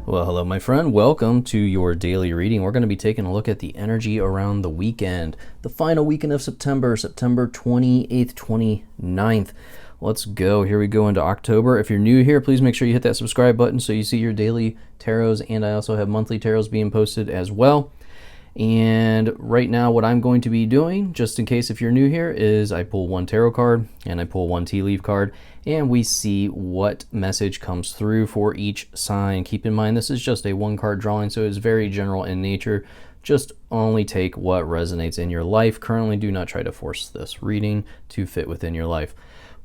Well, hello, my friend. Welcome to your daily reading. We're going to be taking a look at the energy around the weekend, the final weekend of September 28th, 29th. Let's go. Here we go into October. If you're new here, please make sure you hit that subscribe button so you see your daily tarots, and I also have monthly tarots being posted as well. And right now what I'm going to be doing, just in case if you're new here, is I pull one tarot card and I pull one tea leaf card, and we see what message comes through for each sign. Keep in mind this is just a one card drawing, so it's very general in nature. Just only take what resonates in your life. Currently, do not try to force this reading to fit within your life.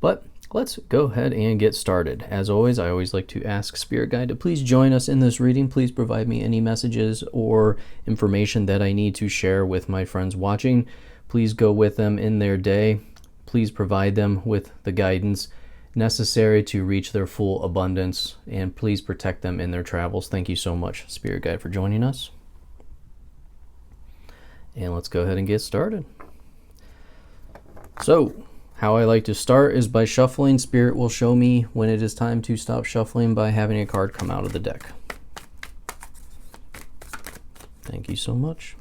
But let's go ahead and get started. As always, I always like to ask Spirit Guide to please join us in this reading. Please provide me any messages or information that I need to share with my friends watching. Please go with them in their day. Please provide them with the guidance necessary to reach their full abundance, and please protect them in their travels. Thank you so much, Spirit Guide, for joining us. And let's go ahead and get started. So, how I like to start is by shuffling. Spirit will show me when it is time to stop shuffling by having a card come out of the deck. Thank you so much.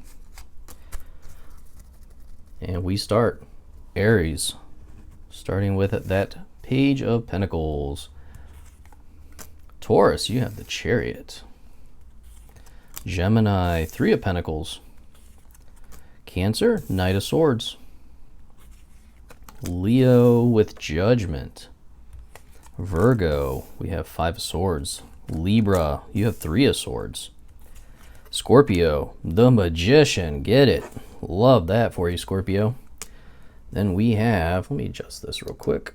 And we start Aries, starting with that Page of Pentacles. Taurus, you have the Chariot. Gemini, Three of Pentacles. Cancer, Knight of Swords. Leo with Judgment. Virgo, we have Five of Swords. Libra, you have Three of Swords. Scorpio, the Magician. Get it. Love that for you, Scorpio. Then we have, let me adjust this real quick.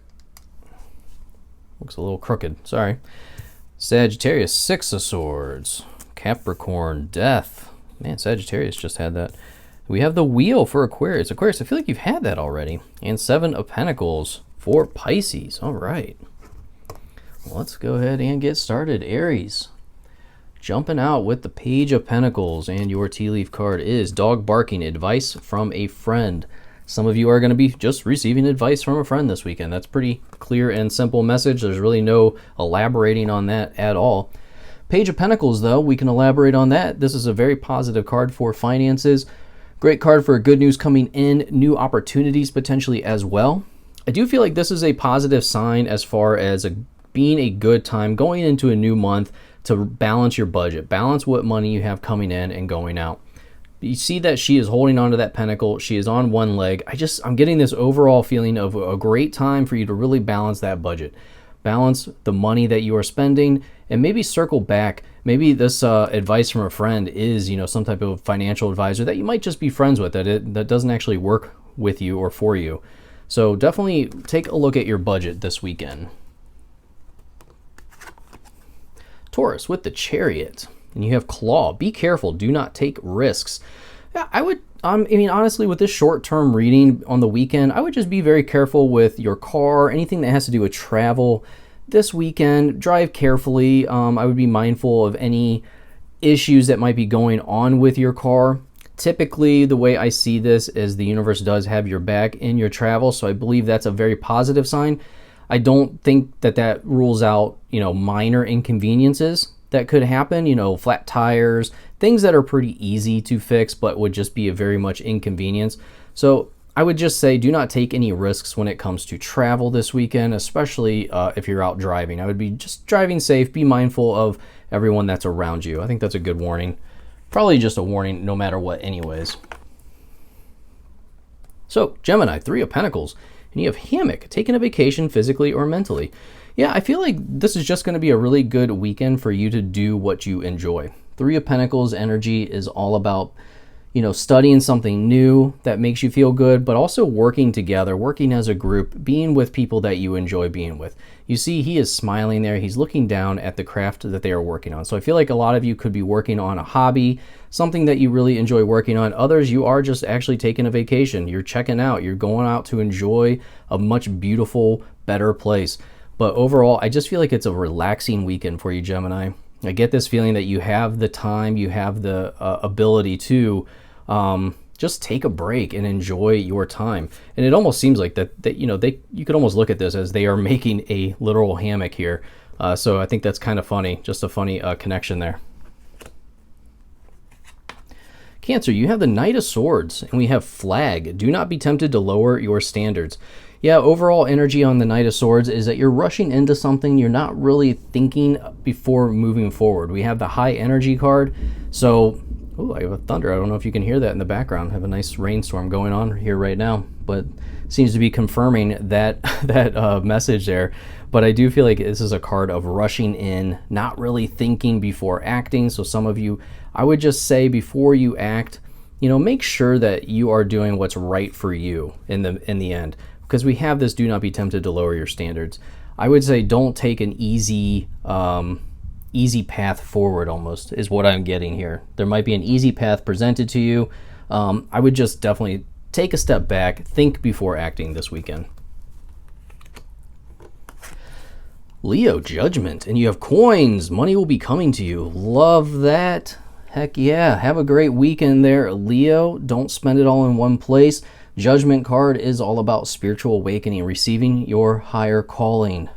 Looks a little crooked, sorry. Sagittarius, Six of Swords. Capricorn, Death. Man, Sagittarius just had that. We have the Wheel for Aquarius. Aquarius, I feel like you've had that already. And Seven of Pentacles for Pisces. All right. Let's go ahead and get started. Aries, jumping out with the Page of Pentacles, and your tea leaf card is Dog Barking, Advice from a Friend. Some of you are going to be just receiving advice from a friend this weekend. That's pretty clear and simple message. There's really no elaborating on that at all. Page of Pentacles, though, we can elaborate on that. This is a very positive card for finances. Great card for good news coming in, new opportunities potentially as well. I do feel like this is a positive sign as far as being a good time going into a new month to balance your budget, balance what money you have coming in and going out. You see that she is holding onto that pentacle. She is on one leg. I'm getting this overall feeling of a great time for you to really balance that budget. Balance the money that you are spending, and maybe circle back. Maybe this advice from a friend is, some type of financial advisor that you might just be friends with, that doesn't actually work with you or for you. So definitely take a look at your budget this weekend. Taurus with the Chariot, and you have Claw. Be careful. Do not take risks. Honestly, with this short-term reading on the weekend, I would just be very careful with your car, anything that has to do with travel. This weekend, drive carefully. I would be mindful of any issues that might be going on with your car. Typically, the way I see this is the universe does have your back in your travel, so I believe that's a very positive sign. I don't think that rules out, minor inconveniences that could happen, flat tires, things that are pretty easy to fix but would just be a very much inconvenience. So I would just say do not take any risks when it comes to travel this weekend, especially if you're out driving. I would be just driving safe, be mindful of everyone that's around you. I think that's a good warning. Probably just a warning no matter what anyways. So Gemini, Three of Pentacles, and you have Hammock, taking a vacation physically or mentally. Yeah, I feel like this is just going to be a really good weekend for you to do what you enjoy. Three of Pentacles energy is all about, studying something new that makes you feel good, but also working together, working as a group, being with people that you enjoy being with. You see, he is smiling there. He's looking down at the craft that they are working on. So I feel like a lot of you could be working on a hobby, something that you really enjoy working on. Others, you are just actually taking a vacation. You're checking out. You're going out to enjoy a much beautiful, better place. But overall, I just feel like it's a relaxing weekend for you, Gemini. I get this feeling that you have the time, you have the ability to just take a break and enjoy your time. And it almost seems like you could almost look at this as they are making a literal hammock here. So I think that's kind of funny, just a funny connection there. Cancer, you have the Knight of Swords, and we have Flag. Do not be tempted to lower your standards. Yeah, overall energy on the Knight of Swords is that you're rushing into something. You're not really thinking before moving forward. We have the High Energy card. So, oh, I have a thunder. I don't know if you can hear that in the background. I have a nice rainstorm going on here right now, but seems to be confirming that message there. But I do feel like this is a card of rushing in, not really thinking before acting. So some of you, I would just say before you act, make sure that you are doing what's right for you in the end. Because we have this, do not be tempted to lower your standards. I would say don't take an easy path forward, almost, is what I'm getting here. There might be an easy path presented to you. I would just definitely take a step back, think before acting this weekend. Leo, Judgment, and you have coins. Money will be coming to you. Love that. Heck yeah. Have a great weekend there, Leo. Don't spend it all in one place. Judgment card is all about spiritual awakening, receiving your higher calling.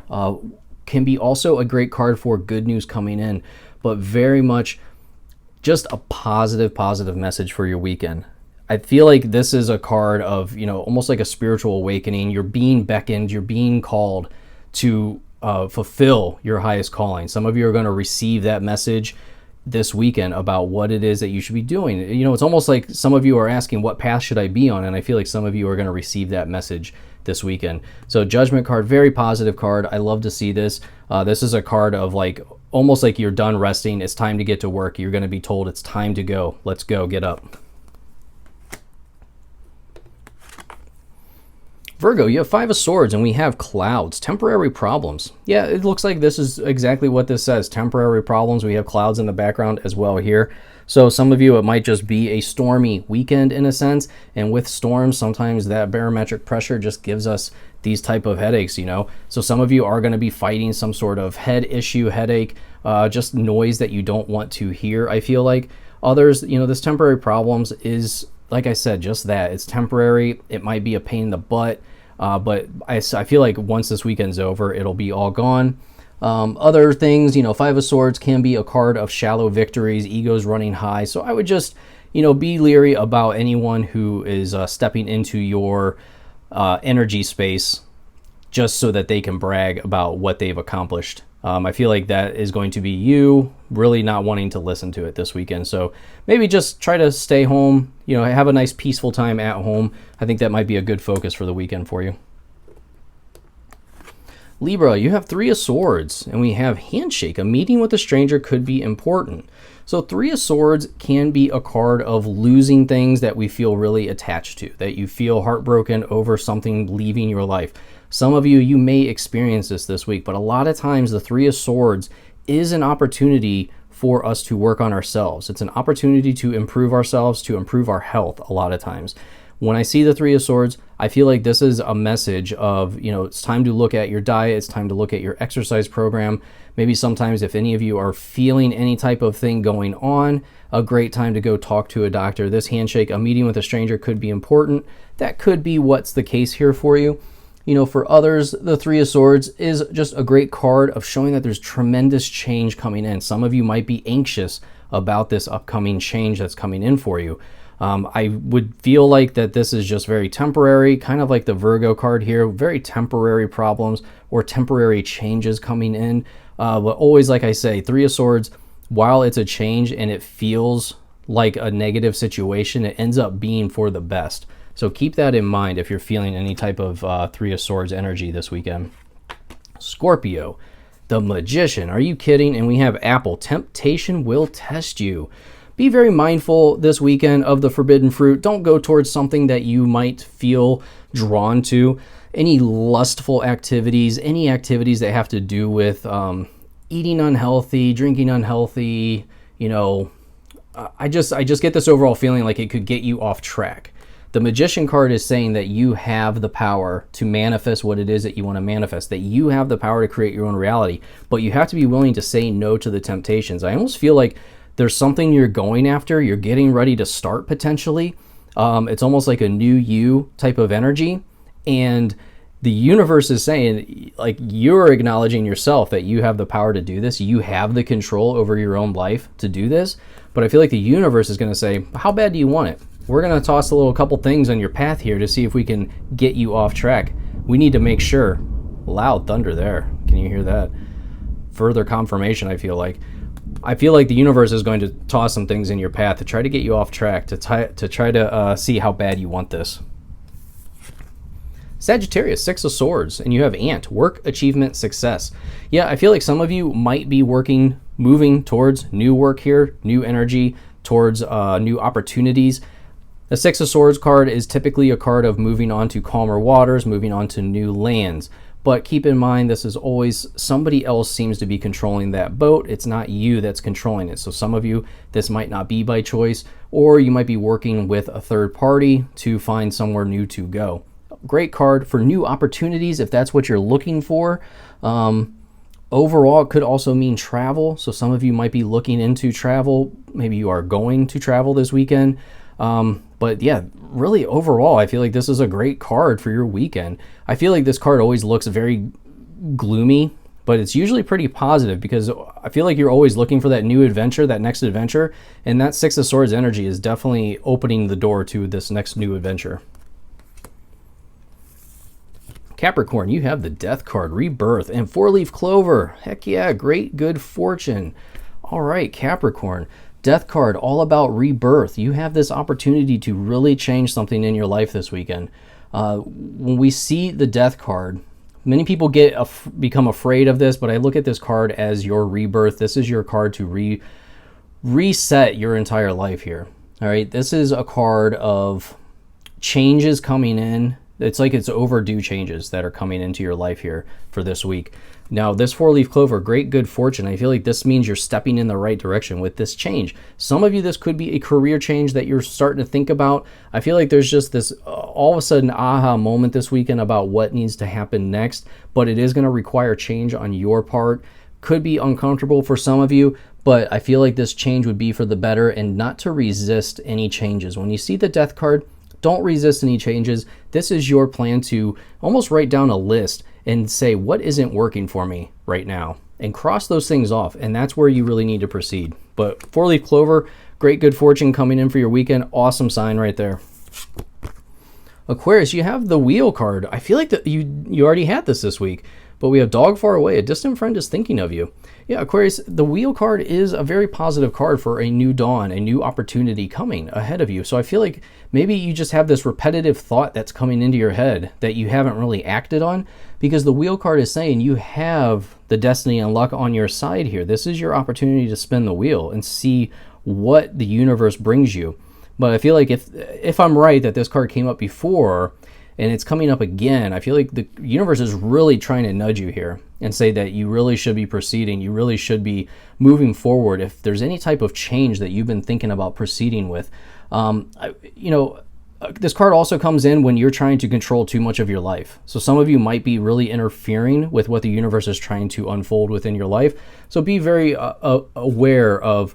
Can be also a great card for good news coming in, but very much just a positive message for your weekend. I feel like this is a card of, almost like a spiritual awakening. You're being beckoned, you're being called to fulfill your highest calling. Some of you are going to receive that message this weekend about what it is that you should be doing. It's almost like some of you are asking, what path should I be on? And I feel like some of you are going to receive that message this weekend. So Judgment card, very positive card. I love to see this. This is a card of almost like you're done resting. It's time to get to work. You're going to be told it's time to go. Let's go. Get up. Virgo, you have Five of Swords, and we have clouds, temporary problems. Yeah, it looks like this is exactly what this says, temporary problems. We have clouds in the background as well here. So some of you, it might just be a stormy weekend in a sense, and with storms, sometimes that barometric pressure just gives us these type of headaches, So some of you are going to be fighting some sort of head issue, headache, just noise that you don't want to hear, I feel like. Others, this temporary problems is, like I said, just that. It's temporary. It might be a pain in the butt. But I feel like once this weekend's over, it'll be all gone. Other things, Five of Swords can be a card of shallow victories, egos running high. So I would just, be leery about anyone who is stepping into your energy space just so that they can brag about what they've accomplished. I feel like that is going to be you really not wanting to listen to it this weekend. So maybe just try to stay home, have a nice peaceful time at home. I think that might be a good focus for the weekend for you. Libra, you have Three of Swords, and we have Handshake. A meeting with a stranger could be important. So Three of Swords can be a card of losing things that we feel really attached to, that you feel heartbroken over something leaving your life. Some of you may experience this week, but a lot of times the Three of Swords is an opportunity for us to work on ourselves. It's an opportunity to improve ourselves, to improve our health a lot of times. When I see the Three of Swords, I feel like this is a message of, it's time to look at your diet, it's time to look at your exercise program. Maybe sometimes if any of you are feeling any type of thing going on, a great time to go talk to a doctor. This handshake, a meeting with a stranger could be important. That could be what's the case here for you. For others, the Three of Swords is just a great card of showing that there's tremendous change coming in. Some of you might be anxious about this upcoming change that's coming in for you. I would feel like that this is just very temporary, kind of like the Virgo card here, very temporary problems or temporary changes coming in. But always, like I say, Three of Swords, while it's a change and it feels like a negative situation, it ends up being for the best. So keep that in mind if you're feeling any type of Three of Swords energy this weekend. Scorpio, the Magician. Are you kidding? And we have Apple. Temptation will test you. Be very mindful this weekend of the forbidden fruit. Don't go towards something that you might feel drawn to. Any lustful activities, any activities that have to do with eating unhealthy, drinking unhealthy, I just get this overall feeling like it could get you off track. The Magician card is saying that you have the power to manifest what it is that you want to manifest, that you have the power to create your own reality, but you have to be willing to say no to the temptations. I almost feel like there's something you're going after, you're getting ready to start potentially. It's almost like a new you type of energy, and the universe is saying, like, you're acknowledging yourself that you have the power to do this. You have the control over your own life to do this. But I feel like the universe is going to say, how bad do you want it? We're going to toss a couple things on your path here to see if we can get you off track. We need to make sure. Loud thunder there. Can you hear that? Further confirmation, I feel like. the universe is going to toss some things in your path to try to get you off track, to try to see how bad you want this. Sagittarius, Six of Swords, and you have Ant, work, achievement, success. Yeah, I feel like some of you might be moving towards new work here, new energy, towards new opportunities. The Six of Swords card is typically a card of moving on to calmer waters, moving on to new lands. But keep in mind, this is always somebody else seems to be controlling that boat. It's not you that's controlling it. So some of you, this might not be by choice, or you might be working with a third party to find somewhere new to go. Great card for new opportunities if that's what you're looking for. Overall, it could also mean travel. So some of you might be looking into travel. Maybe you are going to travel this weekend. But yeah, really overall, I feel like this is a great card for your weekend. I feel like this card always looks very gloomy, but it's usually pretty positive because I feel like you're always looking for that new adventure, that next adventure. And that Six of Swords energy is definitely opening the door to this next new adventure. Capricorn, you have the Death card, Rebirth, and Four-Leaf Clover. Heck yeah, great good fortune. All right, Capricorn, Death card, all about rebirth. You have this opportunity to really change something in your life this weekend. When we see the Death card, many people become afraid of this, but I look at this card as your rebirth. This is your card to reset your entire life here. All right, this is a card of changes coming in. It's like it's overdue changes that are coming into your life here for this week. Now, this Four-Leaf Clover, great good fortune. I feel like this means you're stepping in the right direction with this change. Some of you, this could be a career change that you're starting to think about. I feel like there's just this all of a sudden aha moment this weekend about what needs to happen next, but it is going to require change on your part. Could be uncomfortable for some of you, but I feel like this change would be for the better and not to resist any changes. When you see the Death card, don't resist any changes. This is your plan to almost write down a list and say, what isn't working for me right now? And cross those things off. And that's where you really need to proceed. But Four-Leaf Clover, great good fortune coming in for your weekend. Awesome sign right there. Aquarius, you have the Wheel card. I feel like that you already had this week. But we have Dog Far Away. A distant friend is thinking of you. Yeah, Aquarius, the Wheel card is a very positive card for a new dawn, a new opportunity coming ahead of you. So I feel like maybe you just have this repetitive thought that's coming into your head that you haven't really acted on, because the Wheel card is saying you have the destiny and luck on your side here. This is your opportunity to spin the wheel and see what the universe brings you. But I feel like if I'm right that this card came up before, and it's coming up again, I feel like the universe is really trying to nudge you here and say that you really should be proceeding. You really should be moving forward. If there's any type of change that you've been thinking about proceeding with, this card also comes in when you're trying to control too much of your life. So some of you might be really interfering with what the universe is trying to unfold within your life. So be very aware of,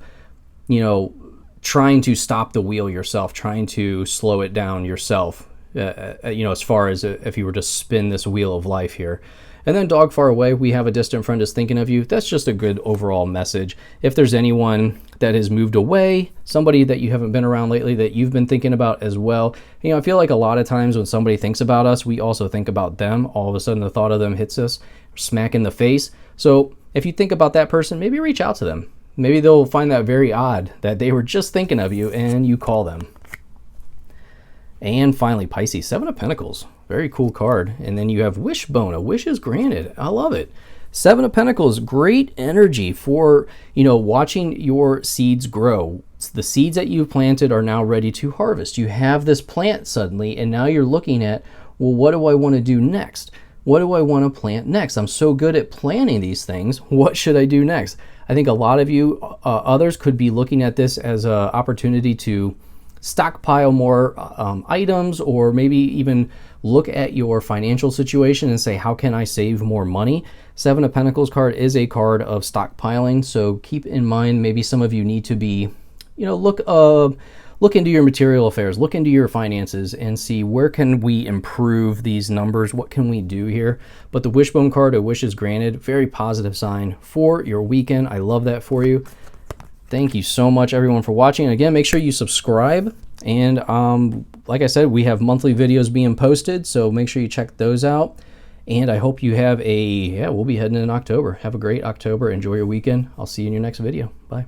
trying to stop the wheel yourself, trying to slow it down yourself. As far as if you were to spin this wheel of life here. And then Dog Far Away, we have a distant friend is thinking of you. That's just a good overall message. If there's anyone that has moved away, somebody that you haven't been around lately that you've been thinking about as well, I feel like a lot of times when somebody thinks about us, we also think about them. All of a sudden the thought of them hits us smack in the face. So if you think about that person, maybe reach out to them. Maybe they'll find that very odd that they were just thinking of you and you call them. And finally, Pisces, Seven of Pentacles. Very cool card. And then you have Wishbone. A wish is granted. I love it. Seven of Pentacles, great energy for, watching your seeds grow. The seeds that you've planted are now ready to harvest. You have this plant suddenly, and now you're looking at, well, what do I want to do next? What do I want to plant next? I'm so good at planning these things. What should I do next? I think a lot of you, others could be looking at this as an opportunity to stockpile more items, or maybe even look at your financial situation and say, how can I save more money? Seven of Pentacles card is a card of stockpiling, so keep in mind maybe some of you need to be, look look into your material affairs, look into your finances, and see where can we improve these numbers, what can we do here. But the wishbone card, a wish is granted, very positive sign for your weekend. I love that for you. Thank you so much, everyone, for watching. Again, make sure you subscribe. And like I said, we have monthly videos being posted, so make sure you check those out. And I hope you have we'll be heading in October. Have a great October. Enjoy your weekend. I'll see you in your next video. Bye.